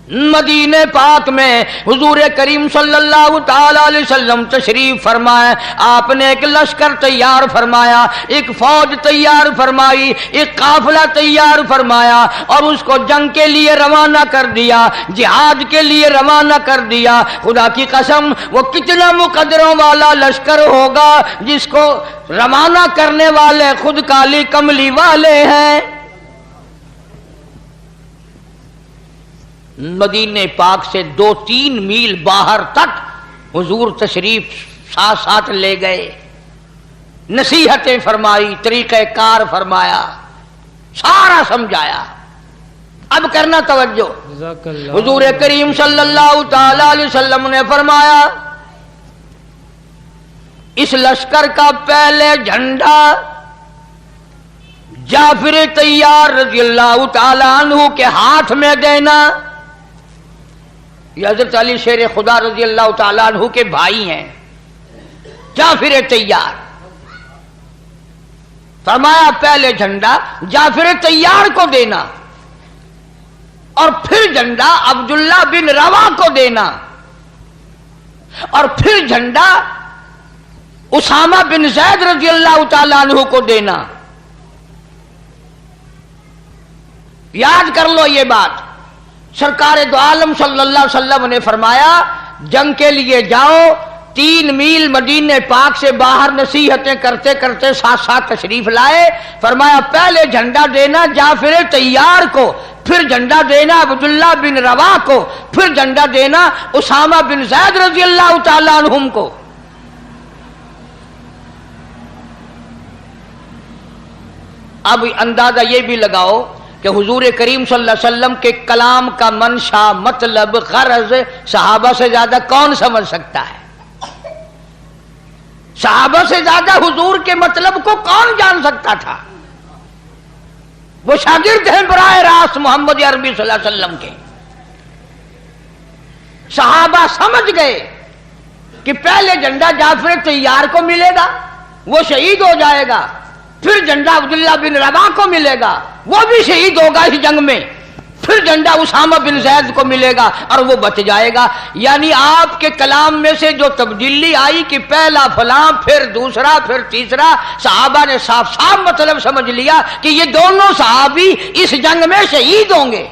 مدینے پاک میں حضور کریم صلی اللہ تعالی علیہ وسلم تشریف فرمائے. آپ نے ایک لشکر تیار فرمایا، ایک فوج تیار فرمائی، ایک قافلہ تیار فرمایا اور اس کو جنگ کے لیے روانہ کر دیا، جہاد کے لیے روانہ کر دیا. خدا کی قسم وہ کتنا مقدروں والا لشکر ہوگا جس کو روانہ کرنے والے خود کالی کملی والے ہیں. مدینے پاک سے 2-3 میل باہر تک حضور تشریف ساتھ لے گئے، نصیحتیں فرمائی، طریقہ کار فرمایا، سارا سمجھایا. اب کرنا توجہ. حضور کریم صلی اللہ تعالی علیہ وسلم نے فرمایا اس لشکر کا پہلے جھنڈا جعفر طیار رضی اللہ تعالی عنہ کے ہاتھ میں دینا. یہ حضرت علی شیر خدا رضی اللہ تعالیٰ عنہ کے بھائی ہیں، جعفر طیار. فرمایا پہلے جھنڈا جعفر طیار کو دینا اور پھر جھنڈا عبداللہ بن روا کو دینا اور پھر جھنڈا اسامہ بن زید رضی اللہ تعالیٰ عنہ کو دینا. یاد کر لو یہ بات. سرکار دو عالم صلی اللہ علیہ وسلم نے فرمایا جنگ کے لیے جاؤ، 3 میل مدینے پاک سے باہر نصیحتیں کرتے کرتے ساتھ تشریف لائے. فرمایا پہلے جھنڈا دینا جعفر طیار کو، پھر جھنڈا دینا عبداللہ بن روا کو، پھر جھنڈا دینا اسامہ بن زید رضی اللہ تعالیٰ عنہم کو. اب اندازہ یہ بھی لگاؤ کہ حضور کریم صلی اللہ علیہ وسلم کے کلام کا منشا، مطلب، غرض صحابہ سے زیادہ کون سمجھ سکتا ہے؟ صحابہ سے زیادہ حضور کے مطلب کو کون جان سکتا تھا؟ وہ شاگرد ہیں براہ راست محمد عربی صلی اللہ علیہ وسلم کے. صحابہ سمجھ گئے کہ پہلے جھنڈا جعفر طیار کو ملے گا، وہ شہید ہو جائے گا، پھر جھنڈا عبداللہ بن روا کو ملے گا، وہ بھی شہید ہوگا اس جنگ میں، پھر جھنڈا اسامہ بن زید کو ملے گا اور وہ بچ جائے گا. یعنی آپ کے کلام میں سے جو تبدیلی آئی کہ پہلا فلاں، پھر دوسرا، پھر تیسرا، صحابہ نے صاف صاف مطلب سمجھ لیا کہ یہ دونوں صحابی اس جنگ میں شہید ہوں گے.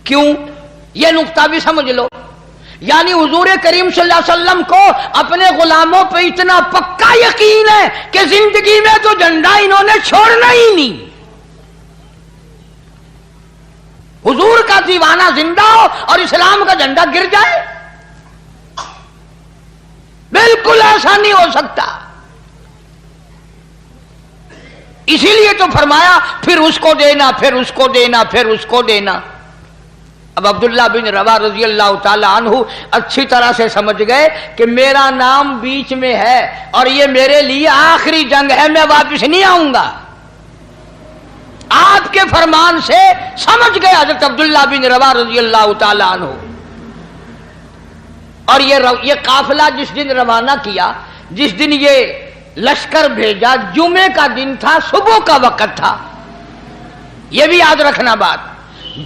کیوں؟ یہ نقطہ بھی سمجھ لو. یعنی حضور کریم صلی اللہ علیہ وسلم کو اپنے غلاموں پہ اتنا پکا یقین ہے کہ زندگی میں تو جھنڈا انہوں نے چھوڑنا ہی نہیں. حضور کا دیوانہ زندہ ہو اور اسلام کا جھنڈا گر جائے، بالکل ایسا نہیں ہو سکتا. اسی لیے تو فرمایا پھر اس کو دینا، پھر اس کو دینا، پھر اس کو دینا. اب عبداللہ بن روا رضی اللہ تعالی عنہ اچھی طرح سے سمجھ گئے کہ میرا نام بیچ میں ہے اور یہ میرے لیے آخری جنگ ہے، میں واپس نہیں آؤں گا. آپ کے فرمان سے سمجھ گئے حضرت عبداللہ بن روا رضی اللہ تعالی عنہ. اور یہ قافلہ جس دن روانہ کیا، جس دن یہ لشکر بھیجا، جمعے کا دن تھا، صبح کا وقت تھا. یہ بھی یاد رکھنا بات،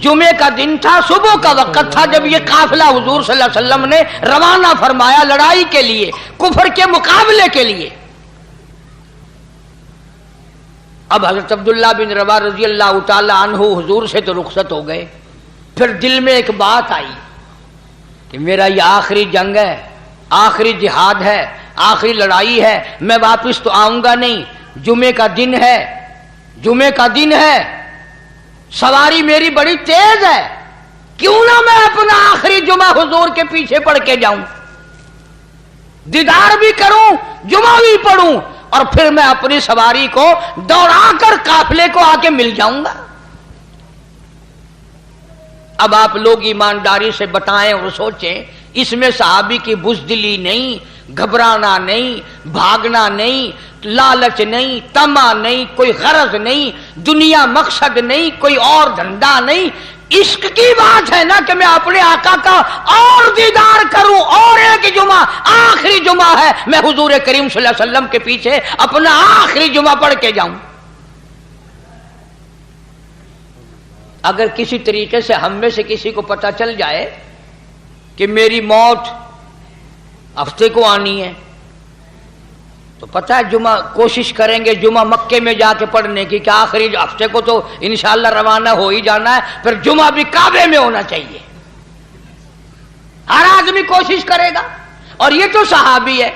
جمعے کا دن تھا، صبح کا وقت تھا جب یہ قافلہ حضور صلی اللہ علیہ وسلم نے روانہ فرمایا لڑائی کے لیے، کفر کے مقابلے کے لیے. اب حضرت عبداللہ بن روا رضی اللہ تعالی عنہ حضور سے تو رخصت ہو گئے. پھر دل میں ایک بات آئی کہ میرا یہ آخری جنگ ہے، آخری جہاد ہے، آخری لڑائی ہے، میں واپس تو آؤں گا نہیں. جمعے کا دن ہے، جمعے کا دن ہے، سواری میری بڑی تیز ہے، کیوں نہ میں اپنا آخری جمعہ حضور کے پیچھے پڑھ کے جاؤں، دیدار بھی کروں، جمعہ بھی پڑھوں، اور پھر میں اپنی سواری کو دوڑا کر قافلے کو آ کے مل جاؤں گا. اب آپ لوگ ایمانداری سے بتائیں اور سوچیں، اس میں صحابی کی بزدلی نہیں، گھبرانا نہیں، بھاگنا نہیں، لالچ نہیں، طمع نہیں، کوئی غرض نہیں، دنیا مقصد نہیں، کوئی اور دھندا نہیں. عشق کی بات ہے نا کہ میں اپنے آقا کا اور دیدار کروں، اور ایک جمعہ آخری جمعہ ہے، میں حضور کریم صلی اللہ علیہ وسلم کے پیچھے اپنا آخری جمعہ پڑھ کے جاؤں. اگر کسی طریقے سے ہم میں سے کسی کو پتہ چل جائے کہ میری موت ہفتے کو آنی ہے تو پتہ ہے جمعہ کوشش کریں گے جمعہ مکے میں جا کے پڑھنے کی کہ آخری ہفتے کو تو انشاءاللہ روانہ ہو ہی جانا ہے، پھر جمعہ بھی کعبے میں ہونا چاہیے. ہر آدمی کوشش کرے گا. اور یہ تو صحابی ہے.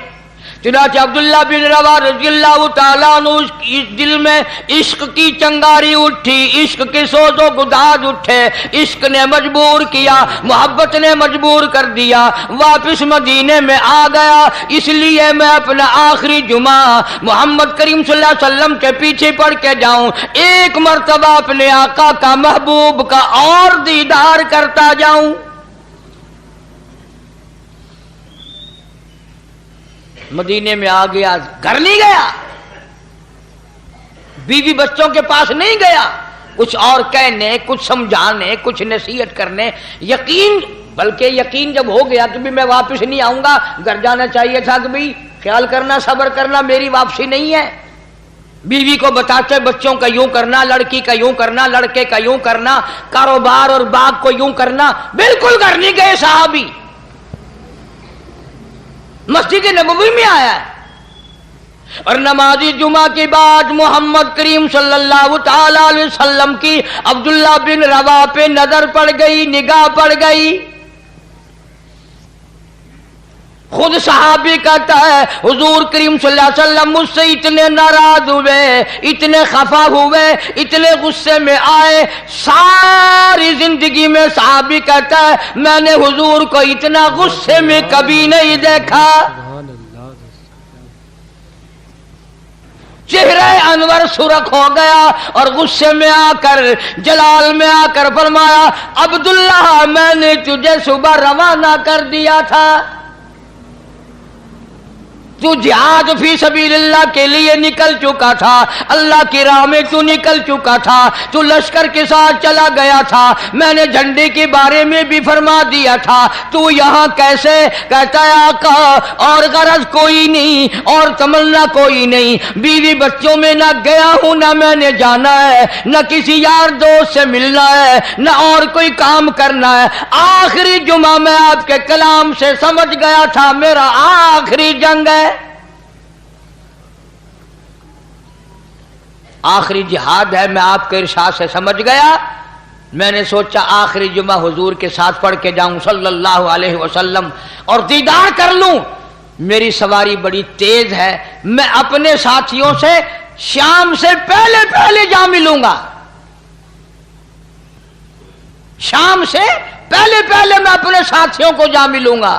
چنانچہ عبداللہ بن روا رضی اللہ تعالیٰ عنہ اس دل میں عشق کی چنگاری اٹھی، عشق کے سوز و گداز اٹھے، عشق نے مجبور کیا، محبت نے مجبور کر دیا، واپس مدینے میں آ گیا. اس لیے میں اپنا آخری جمعہ محمد کریم صلی اللہ علیہ وسلم کے پیچھے پڑھ کے جاؤں، ایک مرتبہ اپنے آقا کا محبوب کا اور دیدار کرتا جاؤں. مدینے میں آ گیا، گھر نہیں گیا، بیوی بچوں کے پاس نہیں گیا، کچھ اور کہنے، کچھ سمجھانے، کچھ نصیحت کرنے. یقین، بلکہ یقین جب ہو گیا کہ بھی میں واپس نہیں آؤں گا، گھر جانا چاہیے تھا کہ بھی خیال کرنا، صبر کرنا، میری واپسی نہیں ہے. بیوی کو بتاتے بچوں کا یوں کرنا، لڑکی کا یوں کرنا، لڑکے کا یوں کرنا، کاروبار اور باغ کو یوں کرنا. بالکل گھر نہیں گئے صحابی، مسجد نبوی میں آیا ہے. اور نماز جمعہ کے بعد محمد کریم صلی اللہ تعالی علیہ وسلم کی عبداللہ بن روا پہ نظر پڑ گئی، نگاہ پڑ گئی. خود صحابی کہتا ہے حضور کریم صلی اللہ علیہ وسلم مجھ سے اتنے ناراض ہوئے، اتنے خفا ہوئے، اتنے غصے میں آئے، ساری زندگی میں صحابی کہتا ہے میں نے حضور کو اتنا غصے میں کبھی نہیں دیکھا. چہرہ انور سرخ ہو گیا اور غصے میں آ کر، جلال میں آ کر فرمایا عبداللہ میں نے تجھے صبح روانہ کر دیا تھا، تو جہاد فی سبیل اللہ کے لیے نکل چکا تھا، اللہ کی راہ میں تو نکل چکا تھا، تو لشکر کے ساتھ چلا گیا تھا، میں نے جھنڈے کے بارے میں بھی فرما دیا تھا، تو یہاں کیسے؟ کہتا ہے آقا اور غرض کوئی نہیں اور تمنا کوئی نہیں، بیوی بچوں میں نہ گیا ہوں، نہ میں نے جانا ہے، نہ کسی یار دوست سے ملنا ہے، نہ اور کوئی کام کرنا ہے. آخری جمعہ میں آپ کے کلام سے سمجھ گیا تھا میرا آخری جنگ ہے، آخری جہاد ہے. میں آپ کے ارشاد سے سمجھ گیا، میں نے سوچا آخری جمعہ حضور کے ساتھ پڑھ کے جاؤں صلی اللہ علیہ وسلم اور دیدار کر لوں. میری سواری بڑی تیز ہے، میں اپنے ساتھیوں سے شام سے پہلے جا ملوں گا، شام سے پہلے میں اپنے ساتھیوں کو جا ملوں گا.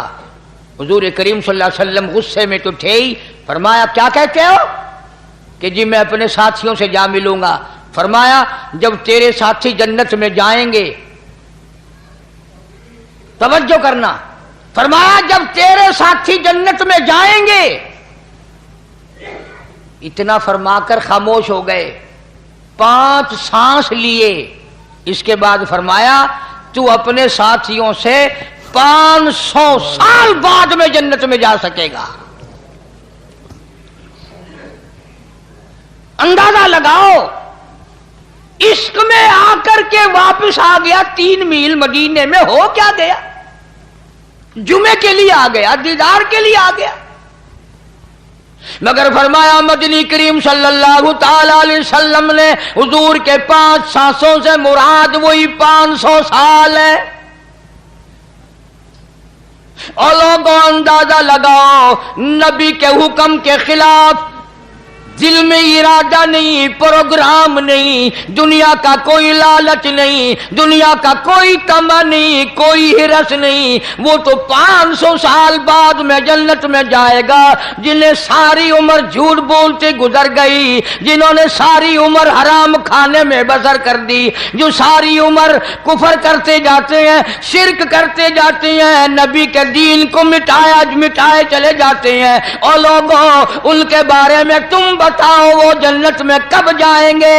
حضور کریم صلی اللہ علیہ وسلم غصے میں تو تھے ہی. فرمایا کیا کہتے ہو؟ کہ جی میں اپنے ساتھیوں سے جا ملوں گا. فرمایا جب تیرے ساتھی جنت میں جائیں گے، توجہ کرنا، فرمایا جب تیرے ساتھی جنت میں جائیں گے، اتنا فرما کر خاموش ہو گئے، 5 سانس لیے. اس کے بعد فرمایا تو اپنے ساتھیوں سے 500 سال بعد میں جنت میں جا سکے گا. اندازہ لگاؤ، عشق میں آ کر کے واپس آ گیا، 3 میل مدینے میں ہو کیا گیا، جمعے کے لیے آ گیا، دیدار کے لیے آ گیا. مگر فرمایا مدنی کریم صلی اللہ تعالی علیہ وسلم نے حضور کے 5 سانسوں سے مراد وہی 500 سال ہے. اور لوگوں اندازہ لگاؤ، نبی کے حکم کے خلاف دل میں ارادہ نہیں، پروگرام نہیں، دنیا کا کوئی لالچ نہیں، دنیا کا کوئی طمع نہیں، کوئی ہرس نہیں. وہ تو 500 سال بعد میں جنت میں جائے گا جنہیں ساری عمر جھوٹ بولتے گزر گئی، جنہوں نے ساری عمر حرام کھانے میں بسر کر دی، جو ساری عمر کفر کرتے جاتے ہیں، شرک کرتے جاتے ہیں، نبی کے دین کو مٹائے چلے جاتے ہیں. اور لوگوں ان کے بارے میں تم بتاؤ وہ جنت میں کب جائیں گے؟